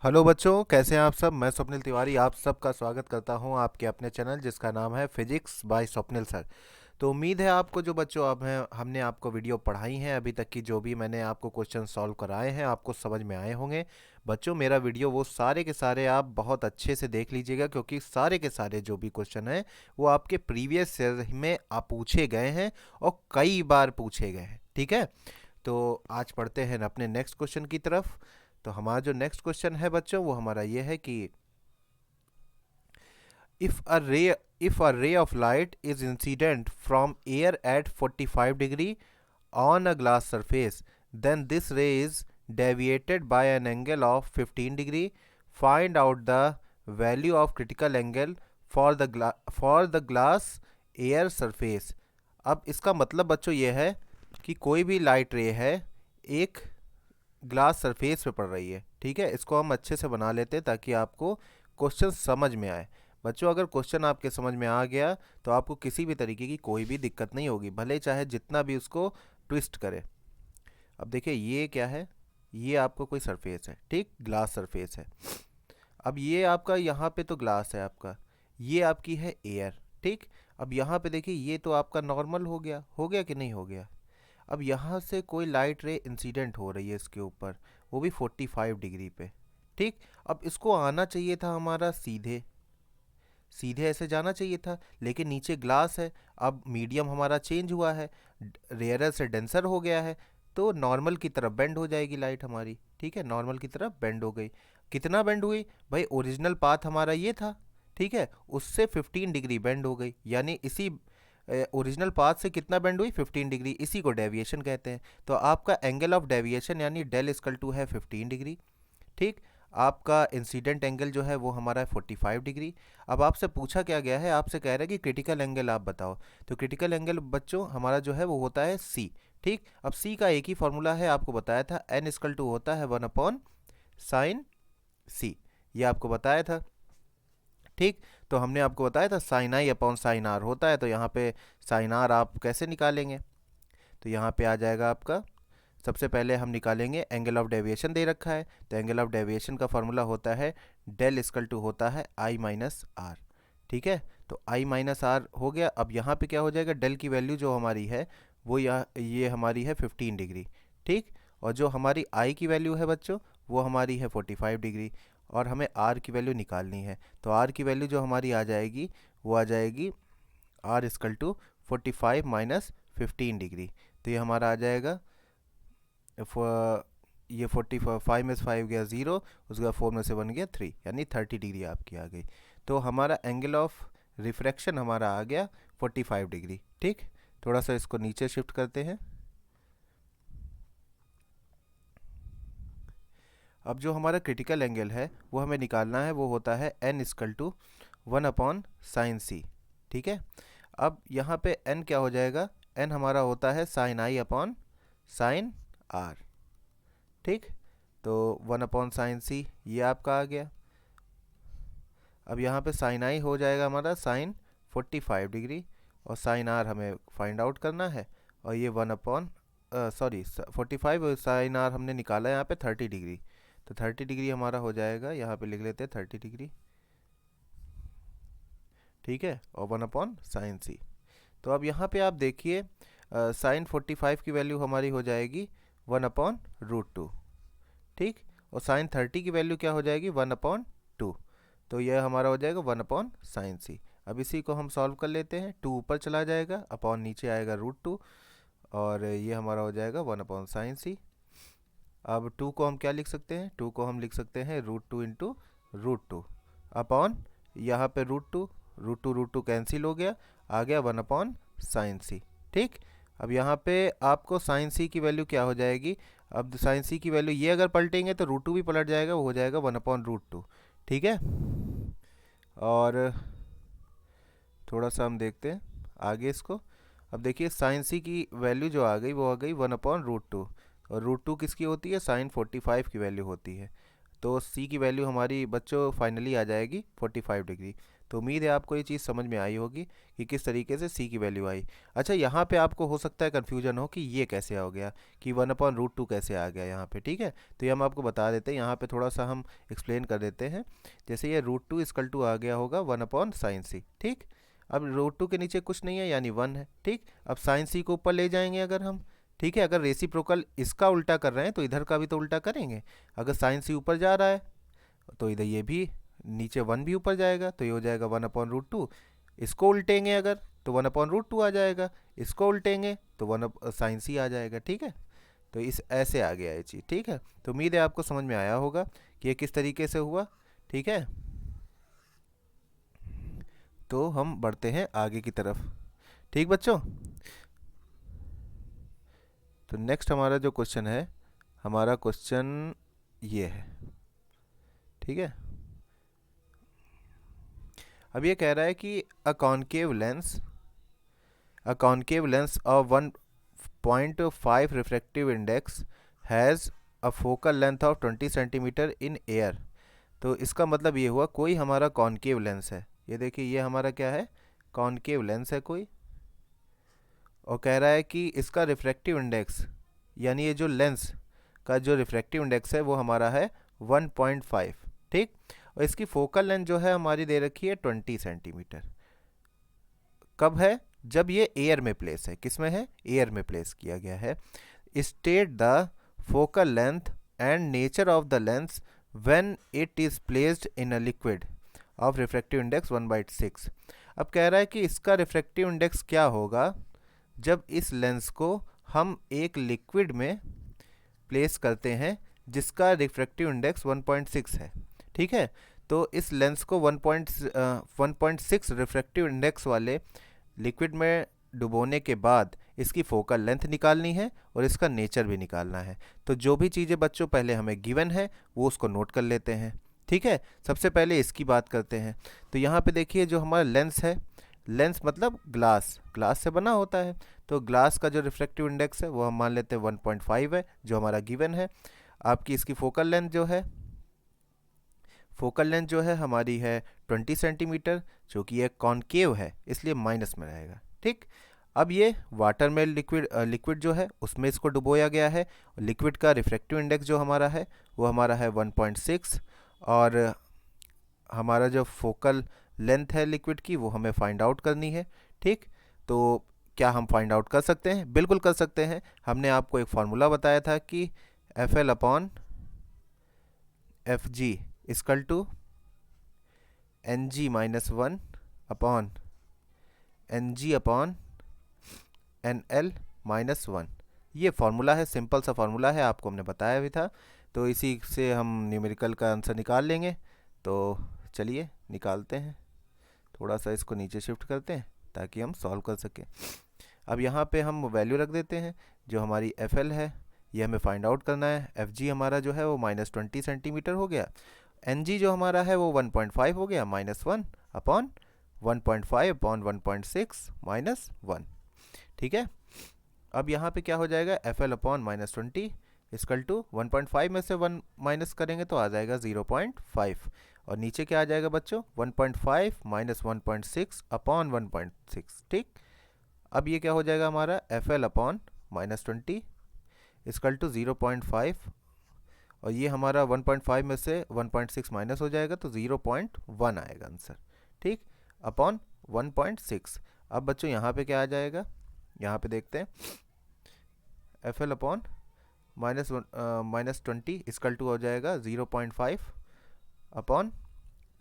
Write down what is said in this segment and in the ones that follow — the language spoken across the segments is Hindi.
हेलो बच्चों, कैसे हैं आप सब। मैं स्वप्निल तिवारी आप सबका स्वागत करता हूं आपके अपने चैनल जिसका नाम है फिजिक्स बाय स्वप्निल सर। तो उम्मीद है आपको जो बच्चों अब हैं हमने आपको वीडियो पढ़ाई हैं अभी तक की, जो भी मैंने आपको क्वेश्चन सॉल्व कराए हैं आपको समझ में आए होंगे। बच्चों मेरा वीडियो वो सारे के सारे आप बहुत अच्छे से देख लीजिएगा, क्योंकि सारे के सारे जो भी क्वेश्चन हैं वो आपके प्रीवियस ईयर में आप पूछे गए हैं और कई बार पूछे गए हैं। ठीक है, तो आज पढ़ते हैं अपने नेक्स्ट क्वेश्चन की तरफ। तो हमारा जो नेक्स्ट क्वेश्चन है बच्चों वो हमारा ये है कि if a ray if a ray of light is incident from air at 45 degree on a glass surface, then this ray is deviated by an angle of 15 degree. Find out the value of critical angle for the glass air surface. अब इसका मतलब बच्चों ये है कि कोई भी लाइट रे है एक ग्लास सरफेस पे पड़ रही है। ठीक है, इसको हम अच्छे से बना लेते हैं ताकि आपको क्वेश्चन समझ में आए। बच्चों अगर क्वेश्चन आपके समझ में आ गया तो आपको किसी भी तरीके की कोई भी दिक्कत नहीं होगी, भले चाहे जितना भी उसको ट्विस्ट करे। अब देखिए ये क्या है, ये आपको कोई सरफेस है, ठीक, ग्लास सरफेस है। अब ये आपका यहाँ पे तो ग्लास है आपका, ये आपकी है एयर। ठीक, अब यहाँ पे देखिए ये तो आपका नॉर्मल हो गया कि नहीं हो गया। अब यहाँ से कोई लाइट रे इंसिडेंट हो रही है इसके ऊपर, वो भी 45 डिग्री पे। ठीक, अब इसको आना चाहिए था हमारा सीधे सीधे ऐसे जाना चाहिए था, लेकिन नीचे ग्लास है। अब मीडियम हमारा चेंज हुआ है, रेयरर से डेंसर हो गया है, तो नॉर्मल की तरफ बेंड हो जाएगी लाइट हमारी। ठीक है, नॉर्मल की तरफ बेंड हो गई। कितना बेंड हुई भाई, ओरिजिनल पाथ हमारा ये था, ठीक है, उससे 15 डिग्री बेंड हो गई, यानी इसी ओरिजिनल पाथ से कितना बेंड हुई 15 डिग्री, इसी को डेविएशन कहते हैं। तो आपका एंगल ऑफ डेविएशन यानी डेल इक्वल टू है 15 डिग्री। ठीक, आपका इंसिडेंट एंगल जो है वो हमारा है 45 डिग्री। अब आपसे पूछा क्या गया है, आपसे कह रहा है कि क्रिटिकल एंगल आप बताओ। तो क्रिटिकल एंगल बच्चों हमारा जो है वो होता है सी। ठीक, अब सी का एक ही फॉर्मूला है, आपको बताया था, एन इक्वल टू होता है 1/sin सी, ये आपको बताया था। ठीक, तो हमने आपको बताया था sine i upon sine r होता है, तो यहाँ पे साइन आर आप कैसे निकालेंगे। तो यहाँ पे आ जाएगा आपका, सबसे पहले हम निकालेंगे एंगल ऑफ डेविएशन दे रखा है, तो एंगल ऑफ डेविएशन का फॉर्मूला होता है डेल इक्वल टू होता है आई माइनस आर। ठीक है, तो आई माइनस आर हो गया। अब यहाँ पे क्या हो जाएगा, डेल की वैल्यू जो हमारी है वो ये हमारी है 15 डिग्री। ठीक, और जो हमारी आई की वैल्यू है बच्चों वो हमारी है 45 डिग्री, और हमें आर की वैल्यू निकालनी है। तो आर की वैल्यू जो हमारी आ जाएगी वो आ जाएगी r equal to 45 minus 15 degree. तो ये हमारा आ जाएगा ये 45 में से 5 गया 0, उसके बाद 4 में से 1 गया 3, यानी 30 डिग्री आपकी आ गई। तो हमारा एंगल ऑफ रिफ्रैक्शन हमारा आ गया 45 डिग्री। ठीक, थोड़ा सा इसको नीचे शिफ्ट करते हैं। अब जो हमारा क्रिटिकल एंगल है वो हमें निकालना है, वो होता है एन इक्वल टू 1/sin सी। ठीक है, अब यहाँ पे n क्या हो जाएगा, n हमारा होता है sine i upon sine r. ठीक, तो 1/sin सी ये आपका आ गया। अब यहाँ पे साइन आई हो जाएगा हमारा साइन 45 डिग्री, और साइन आर हमें फाइंड आउट करना है, और ये 45 साइन आर हमने निकाला है यहाँ पे 30 डिग्री, तो 30 डिग्री हमारा हो जाएगा, यहाँ पे लिख लेते हैं 30 डिग्री। ठीक है, और 1/sin सी। तो अब यहाँ पे आप देखिए साइन 45 की वैल्यू हमारी हो जाएगी 1/√2। ठीक, और साइन 30 की वैल्यू क्या हो जाएगी 1/2, तो यह हमारा हो जाएगा 1/sin सी। अब इसी को हम सॉल्व कर लेते हैं, 2 ऊपर चला जाएगा, अपॉन नीचे आएगा √2, और ये हमारा हो जाएगा 1/sin सी। अब 2 को हम क्या लिख सकते हैं, 2 को हम लिख सकते हैं √2 इंटू √2 अपॉन यहाँ पे √2 कैंसिल हो गया, आ गया 1/sin सी। ठीक, अब यहाँ पे आपको साइन सी की वैल्यू क्या हो जाएगी, अब साइन सी की वैल्यू ये अगर पलटेंगे तो √2 भी पलट जाएगा, वो हो जाएगा 1/√2। ठीक है, और थोड़ा सा हम देखते हैं आगे इसको। अब देखिए साइन सी की वैल्यू जो आ गई वो आ गई 1/√2, और √2 किसकी होती है, साइन 45 की वैल्यू होती है। तो सी की वैल्यू हमारी बच्चों फाइनली आ जाएगी 45 डिग्री। तो उम्मीद है आपको ये चीज़ समझ में आई होगी कि किस तरीके से सी की वैल्यू आई। अच्छा, यहाँ पे आपको हो सकता है कन्फ्यूजन हो कि ये कैसे हो गया, कि 1/√2 कैसे आ गया यहाँ पे, ठीक है। तो ये हम आपको बता देते हैं, यहाँ पे थोड़ा सा हम एक्सप्लेन कर देते हैं। जैसे ये √2 आ गया होगा 1/sin c, ठीक। अब √2 के नीचे कुछ नहीं है यानी 1 है, ठीक। अब साइन सी को ऊपर ले जाएंगे अगर हम, ठीक है। अगर रेसिप्रोकल इसका उल्टा कर रहे हैं तो इधर का भी तो उल्टा करेंगे। अगर साइन सी ऊपर जा रहा है तो इधर ये भी नीचे 1 भी ऊपर जाएगा, तो ये हो जाएगा 1/√2। इसको उल्टेंगे अगर तो 1/√2 आ जाएगा, इसको उल्टेंगे तो 1/sin c आ जाएगा, ठीक है। तो इस ऐसे आ गया ये चीज़, ठीक है। तो उम्मीद है आपको समझ में आया होगा कि ये किस तरीके से हुआ, ठीक है। तो हम बढ़ते हैं आगे की तरफ, ठीक बच्चों। तो नेक्स्ट हमारा जो क्वेश्चन है, हमारा क्वेश्चन ये है, ठीक है। अब ये कह रहा है कि a concave lens of 1.5 refractive index has a focal length of 20 centimetre in air. तो इसका मतलब ये हुआ कोई हमारा कॉनकेव लेंस है, ये देखिए ये हमारा क्या है, कॉनकेव लेंस है कोई, और कह रहा है कि इसका रिफ्रैक्टिव इंडेक्स यानी ये जो लेंस का जो रिफ्रैक्टिव इंडेक्स है वो हमारा है 1.5, ठीक। और इसकी फोकल लेंथ जो है हमारी दे रखी है 20 सेंटीमीटर। कब है, जब ये एयर में प्लेस है, किस में है, एयर में प्लेस किया गया है। State the focal length and nature of the lens when it is placed in a liquid of refractive index 1/6। अब कह रहा है कि इसका रिफ्रैक्टिव इंडेक्स क्या होगा जब इस लेंस को हम एक लिक्विड में प्लेस करते हैं जिसका रिफ्रैक्टिव इंडेक्स 1.6 है, ठीक है। तो इस लेंस को 1.6 रिफ्रैक्टिव इंडेक्स वाले लिक्विड में डुबोने के बाद इसकी फोकल लेंथ निकालनी है और इसका नेचर भी निकालना है। तो जो भी चीज़ें बच्चों पहले हमें गिवन है वो उसको नोट कर लेते हैं, ठीक है। सबसे पहले इसकी बात करते हैं। तो यहाँ पे देखिए जो हमारा लेंस है, लेंस मतलब ग्लास से बना होता है, तो ग्लास का जो रिफ्रैक्टिव इंडेक्स है वो हम मान लेते हैं 1.5 है जो हमारा गिवन है। आपकी इसकी फोकल लेंथ जो है हमारी है 20 सेंटीमीटर, जो कि एक कॉनकेव है इसलिए माइनस में रहेगा, ठीक। अब ये वाटर में लिक्विड जो है उसमें इसको डुबोया गया है, लिक्विड का रिफ्रैक्टिव इंडेक्स जो हमारा है वो हमारा है 1.6, और हमारा जो फोकल लेंथ है लिक्विड की वो हमें फाइंड आउट करनी है, ठीक। तो क्या हम फाइंड आउट कर सकते हैं, बिल्कुल कर सकते हैं। हमने आपको एक फार्मूला बताया था कि FL/FG equal to NG-1 upon NG/NL-1। ये फार्मूला है, सिंपल सा फार्मूला है, आपको हमने बताया भी था। तो इसी से हम न्यूमेरिकल का आंसर निकाल लेंगे। तो चलिए निकालते हैं, थोड़ा सा इसको नीचे शिफ्ट करते हैं ताकि हम सॉल्व कर सकें। अब यहाँ पे हम वैल्यू रख देते हैं, जो हमारी FL है ये हमें फाइंड आउट करना है। FG हमारा जो है वो -20 सेंटीमीटर हो गया, NG जो हमारा है वो 1.5 हो गया, -1 अपॉन 1.5 अपॉन 1.6 -1, ठीक है। अब यहाँ पे क्या हो जाएगा, FL/-20 इक्वल टू 1.5 में से 1 माइनस करेंगे तो आ जाएगा 0.5, और नीचे क्या आ जाएगा बच्चों, 1.5 माइनस 1.6 अपॉन 1.6, ठीक। अब ये क्या हो जाएगा हमारा, FL/-20 इक्वल टू 0.5, और ये हमारा 1.5 में से 1.6 माइनस हो जाएगा तो 0.1 आएगा आंसर, ठीक, अपॉन 1.6। अब बच्चों यहाँ पे क्या आ जाएगा, यहाँ पे देखते हैं, FL/-20 इक्वल टू हो जाएगा 0.5 अपॉन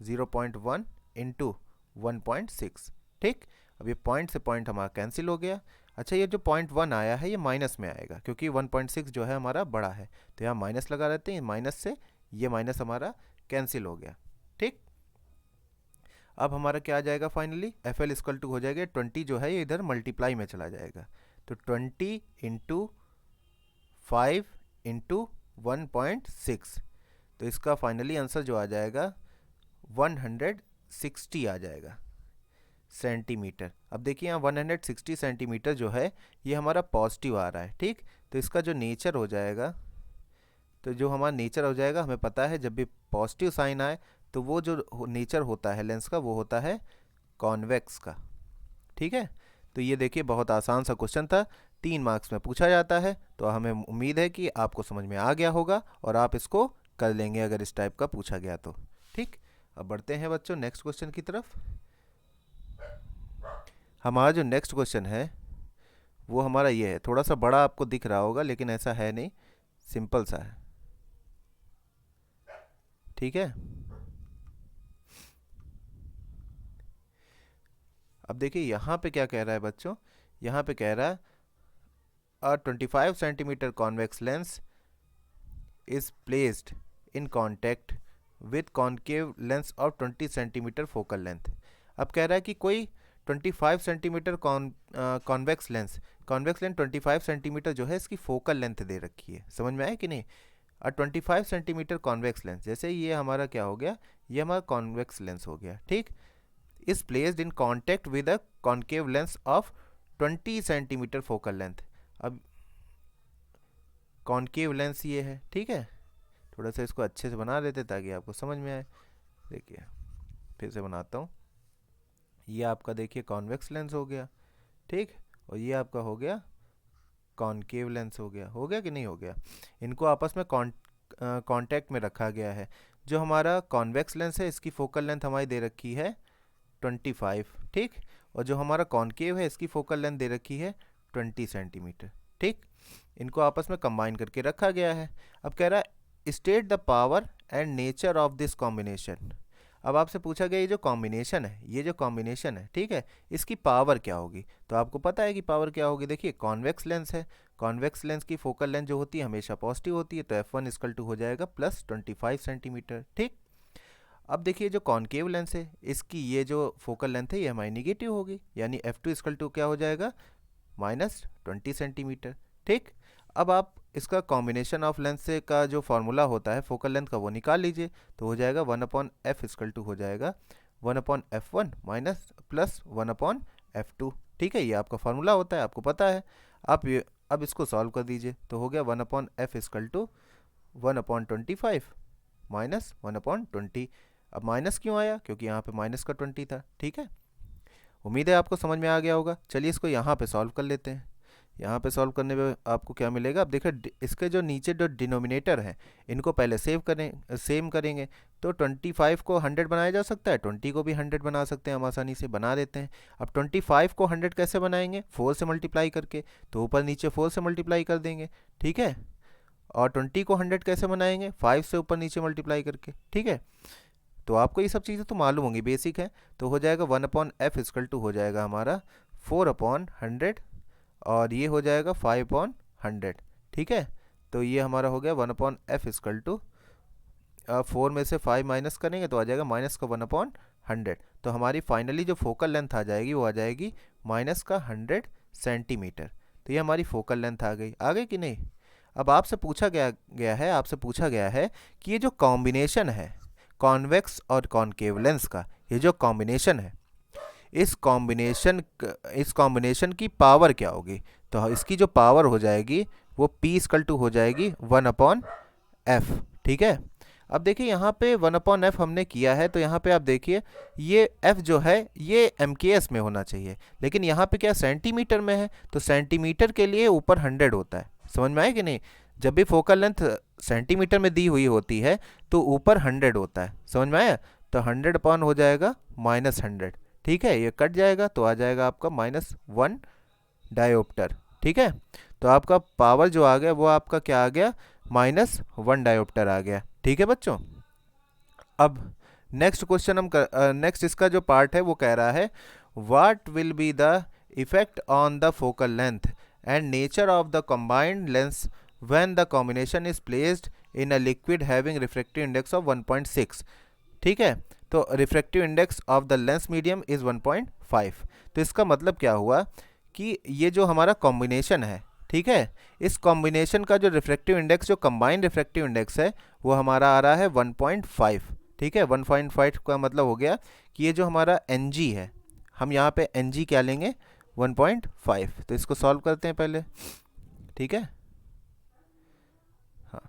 0.1 इंटू 1.6, ठीक। अब ये पॉइंट से पॉइंट हमारा कैंसिल हो गया। अच्छा, ये जो 0.1 आया है ये माइनस में आएगा क्योंकि 1.6 जो है हमारा बड़ा है, तो यहाँ माइनस लगा रहते हैं, माइनस से ये माइनस हमारा कैंसिल हो गया, ठीक। अब हमारा क्या आ जाएगा फाइनली, FL इक्वल टू हो जाएगा 20 जो है ये इधर मल्टीप्लाई में चला जाएगा, तो 20 इंटू 5 इंटू 1.6, तो इसका फाइनली आंसर जो आ जाएगा 160 आ जाएगा सेंटीमीटर। अब देखिए यहाँ 160 सेंटीमीटर जो है ये हमारा पॉजिटिव आ रहा है, ठीक। तो इसका जो नेचर हो जाएगा, तो जो हमारा नेचर हो जाएगा, हमें पता है जब भी पॉजिटिव साइन आए तो वो जो नेचर होता है लेंस का वो होता है कॉन्वेक्स का। ठीक है, तो ये देखिए बहुत आसान सा क्वेश्चन था, 3 मार्क्स में पूछा जाता है, तो हमें उम्मीद है कि आपको समझ में आ गया होगा और आप इसको कर लेंगे अगर इस टाइप का पूछा गया तो। ठीक, अब बढ़ते हैं बच्चों नेक्स्ट क्वेश्चन की तरफ। हमारा जो नेक्स्ट क्वेश्चन है वो हमारा ये है, थोड़ा सा बड़ा आपको दिख रहा होगा लेकिन ऐसा है नहीं, सिंपल सा है। ठीक है, अब देखिए यहाँ पे क्या कह रहा है बच्चों, यहाँ पे कह रहा है a 25 centimeter convex lens is placed in contact with concave lens of 20 centimeter focal length। अब कह रहा है कि कोई 25 सेंटीमीटर कॉन्वेक्स लेंस 25 सेंटीमीटर जो है इसकी फोकल लेंथ दे रखी है, समझ में आया कि नहीं। 25 सेंटीमीटर कॉन्वेक्स लेंस, जैसे ये हमारा क्या हो गया, ये हमारा कॉन्वेक्स लेंस हो गया। ठीक, is placed in contact with a concave lens of 20 centimetre focal length. अब कॉन्केव लेंस ये है, ठीक है, थोड़ा सा इसको अच्छे से बना देते ताकि आपको समझ में आए। देखिए फिर से बनाता हूँ, ये आपका देखिए कॉन्वेक्स लेंस हो गया, ठीक, और ये आपका हो गया कॉन्केव लेंस हो गया कि नहीं हो गया। इनको आपस में कांटेक्ट में रखा गया है। जो हमारा कॉन्वेक्स लेंस है इसकी फोकल लेंथ हमारी दे रखी है 25, ठीक, और जो हमारा कॉन्केव है इसकी फोकल लेंथ दे रखी है 20 सेंटीमीटर। ठीक, इनको आपस में कंबाइन करके रखा गया है। अब कह रहा है state the power and nature of this combination. अब आपसे पूछा गया ये जो कॉम्बिनेशन है, ठीक है, इसकी पावर क्या होगी। तो आपको पता है कि पावर क्या होगी, देखिए कॉन्वेक्स लेंस है, कॉन्वेक्स लेंस की फोकल लेंथ जो होती है हमेशा पॉजिटिव होती है, तो F1 इक्वल टू हो जाएगा प्लस 25 सेंटीमीटर। ठीक, अब देखिए जो कॉन्केव लेंस है इसकी ये जो फोकल लेंथ है ये हमारी निगेटिव होगी, यानी F2 इक्वल टू क्या हो जाएगा माइनस 20 सेंटीमीटर। ठीक, अब आप इसका कॉम्बिनेशन ऑफ लेंथ से का जो फार्मूला होता है फोकल लेंथ का वो निकाल लीजिए, तो हो जाएगा 1/f इक्वल टू हो जाएगा 1/f1 माइनस प्लस 1/f2। ठीक है, ये आपका फार्मूला होता है, आपको पता है। आप ये अब इसको सॉल्व कर दीजिए, तो हो गया 1/f इक्वल टू 1/25 माइनस 1/20। अब माइनस क्यों आया, क्योंकि यहाँ पे माइनस का 20 था। ठीक है, उम्मीद है आपको समझ में आ गया होगा। चलिए इसको यहाँ पे सॉल्व कर लेते हैं। यहाँ पे सॉल्व करने पे आपको क्या मिलेगा, अब देखिए इसके जो नीचे जो डिनोमिनेटर हैं इनको पहले सेम करेंगे, तो 25 को 100 बनाया जा सकता है, 20 को भी 100 बना सकते हैं, हम आसानी से बना देते हैं। अब 25 को 100 कैसे बनाएंगे, 4 से मल्टीप्लाई करके, तो ऊपर नीचे 4 से मल्टीप्लाई कर देंगे। ठीक है, और 20 को 100 कैसे बनाएंगे, 5 से ऊपर नीचे मल्टीप्लाई करके। ठीक है, तो आपको ये सब चीज़ें तो मालूम होंगी, बेसिक है। तो हो जाएगा 1/f इक्वल टू हो जाएगा हमारा 4/100 और ये हो जाएगा 5/100। ठीक है, तो ये हमारा हो गया 1/f इक्वल टू 4 में से 5 माइनस करेंगे तो आ जाएगा माइनस का 1/100। तो हमारी फाइनली जो फोकल लेंथ आ जाएगी वो आ जाएगी माइनस का 100 सेंटीमीटर। तो ये हमारी फोकल लेंथ आ गई कि नहीं। अब आपसे पूछा गया है कि ये जो कॉम्बिनेशन है कॉन्वेक्स और कॉन्केव लेंस का, ये जो कॉम्बिनेशन है इस कॉम्बिनेशन की पावर क्या होगी। तो इसकी जो पावर हो जाएगी वो P इक्वल टू हो जाएगी 1/f। ठीक है, अब देखिए यहाँ पे 1/f हमने किया है, तो यहाँ पे आप देखिए ये f जो है ये MKS में होना चाहिए, लेकिन यहाँ पे क्या सेंटीमीटर में है, तो सेंटीमीटर के लिए ऊपर 100 होता है। समझ में आया कि नहीं, जब भी फोकल लेंथ सेंटीमीटर में दी हुई होती है तो ऊपर 100 होता है। समझ में आया, तो 100 अपॉन हो जाएगा -100। ठीक है, ये कट जाएगा तो आ जाएगा आपका -1 डायोप्टर। ठीक है, तो आपका पावर जो आ गया वो आपका क्या आ गया, -1 डायोप्टर आ गया। ठीक है बच्चों, अब नेक्स्ट क्वेश्चन नेक्स्ट इसका जो पार्ट है वो कह रहा है what will be the effect on the focal length and nature of the combined lens when the combination is placed in a liquid having refractive index of 1.6। ठीक है, तो refractive index of the lens medium is 1.5। तो इसका मतलब क्या हुआ कि ये जो हमारा कॉम्बिनेशन है, ठीक है, इस कॉम्बिनेशन का जो रिफ्रैक्टिव इंडेक्स जो कंबाइंड रिफ्रैक्टिव इंडेक्स है वो हमारा आ रहा है 1.5। ठीक है, 1.5 का मतलब हो गया कि ये जो हमारा Ng है, हम यहाँ पे Ng क्या लेंगे 1.5। तो इसको सॉल्व करते हैं पहले। ठीक है, हाँ,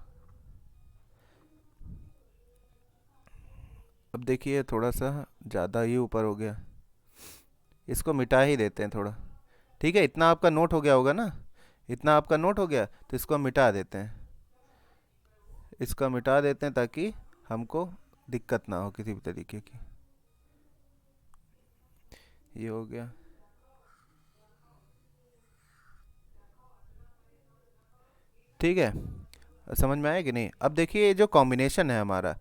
अब देखिए थोड़ा सा ज़्यादा ही ऊपर हो गया, इसको मिटा ही देते हैं थोड़ा। ठीक है, इतना आपका नोट हो गया होगा ना, इतना आपका नोट हो गया, तो इसको हम मिटा देते हैं, इसका मिटा देते हैं ताकि हमको दिक्कत ना हो किसी भी तरीके की। ये हो गया। ठीक है, समझ में आया कि नहीं? अब देखिए ये जो कॉम्बिनेशन है हमारा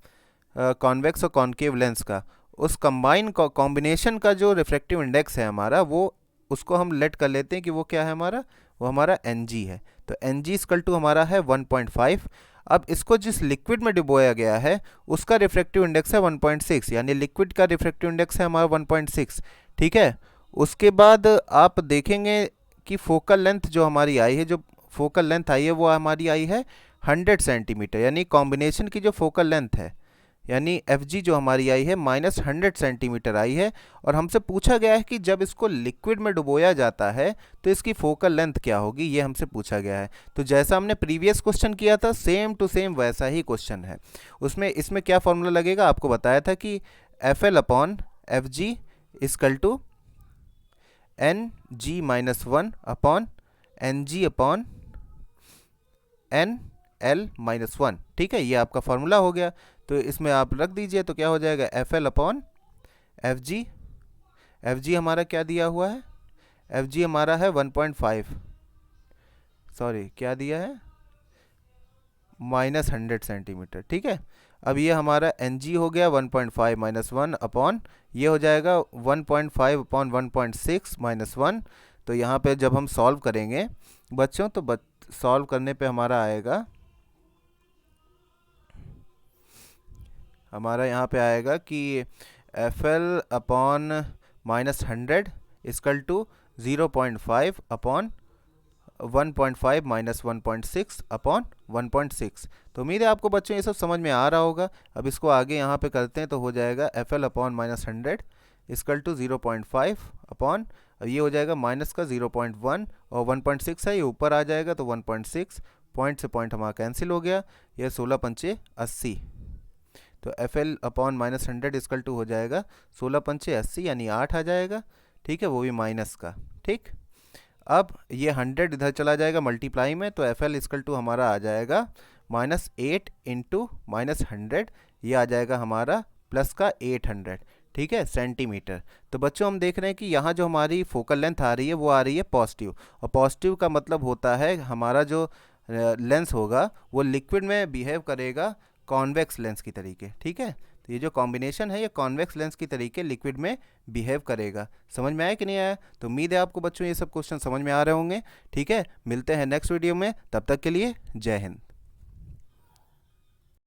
कॉन्वेक्स और कॉनकेव लेंस का, उस कंबाइन कॉम्बिनेशन का जो रिफ्रैक्टिव इंडेक्स है हमारा, वो उसको हम लेट कर लेते हैं कि वो क्या है हमारा, वो हमारा एन जी है। तो एन जी इक्वल टू हमारा है 1.5। अब इसको जिस लिक्विड में डुबोया गया है उसका रिफ्रैक्टिव इंडेक्स है 1.6, यानी लिक्विड का रिफ्रैक्टिव इंडेक्स है हमारा 1.6। ठीक है, उसके बाद आप देखेंगे कि फोकल लेंथ जो हमारी आई है, जो फोकल लेंथ आई है वो हमारी आई है 100 सेंटीमीटर, यानी कॉम्बिनेशन की जो फोकल लेंथ है, यानी एफ जी जो हमारी आई है -100 सेंटीमीटर आई है। और हमसे पूछा गया है कि जब इसको लिक्विड में डुबोया जाता है तो इसकी फोकल लेंथ क्या होगी, ये हमसे पूछा गया है। तो जैसा हमने प्रीवियस क्वेश्चन किया था सेम टू सेम वैसा ही क्वेश्चन है। उसमें इसमें क्या फॉर्मूला लगेगा, आपको बताया था कि f l upon f g equal to n g -1 upon n g upon n l -1। ठीक है, ये आपका फॉर्मूला हो गया। तो इसमें आप रख दीजिए तो क्या हो जाएगा, एफ एल अपॉन एफ जी। एफ जी हमारा क्या दिया हुआ है, एफ जी हमारा है 1.5, सॉरी क्या दिया है, -100 सेंटीमीटर। ठीक है, अब ये हमारा एन जी हो गया 1.5 -1 अपॉन, ये हो जाएगा 1.5 अपॉन 1.6 -1। तो यहाँ पे जब हम सॉल्व करेंगे बच्चों, तो सॉल्व करने पे हमारा आएगा, हमारा यहाँ पे आएगा कि f l upon -100 equal to 0.5 upon 1.5 -1.6 upon 1.6। तो उम्मीद है आपको बच्चों ये सब समझ में आ रहा होगा। अब इसको आगे यहाँ पे करते हैं तो हो जाएगा f l upon -100 equal to 0.5 upon, ये हो जाएगा माइनस का 0.1 और 1.6 है, ये ऊपर आ जाएगा तो 1.6, पॉइंट से पॉइंट हमारा कैंसिल हो गया, ये 16 पंचे 80। तो f l upon -100 equal to हो जाएगा 16 पंचे 80, यानी 8 आ जाएगा। ठीक है, वो भी माइनस का। ठीक, अब ये 100 इधर चला जाएगा मल्टीप्लाई में, तो एफ एल इजकल टू हमारा आ जाएगा -8 इंटू -100, ये आ जाएगा हमारा प्लस का 800। ठीक है, सेंटीमीटर। तो बच्चों हम देख रहे हैं कि यहाँ जो हमारी फोकल लेंथ आ रही है वो आ रही है पॉजिटिव, और पॉजिटिव का मतलब होता है हमारा जो लेंस होगा वो लिक्विड में बिहेव करेगा कॉन्वेक्स लेंस की तरीके। ठीक है, तो ये जो कॉम्बिनेशन है ये कॉन्वेक्स लेंस की तरीके लिक्विड में बिहेव करेगा। समझ में आया कि नहीं आया? तो उम्मीद है आपको बच्चों ये सब क्वेश्चन समझ में आ रहे होंगे। ठीक है, मिलते हैं नेक्स्ट वीडियो में, तब तक के लिए जय हिंद।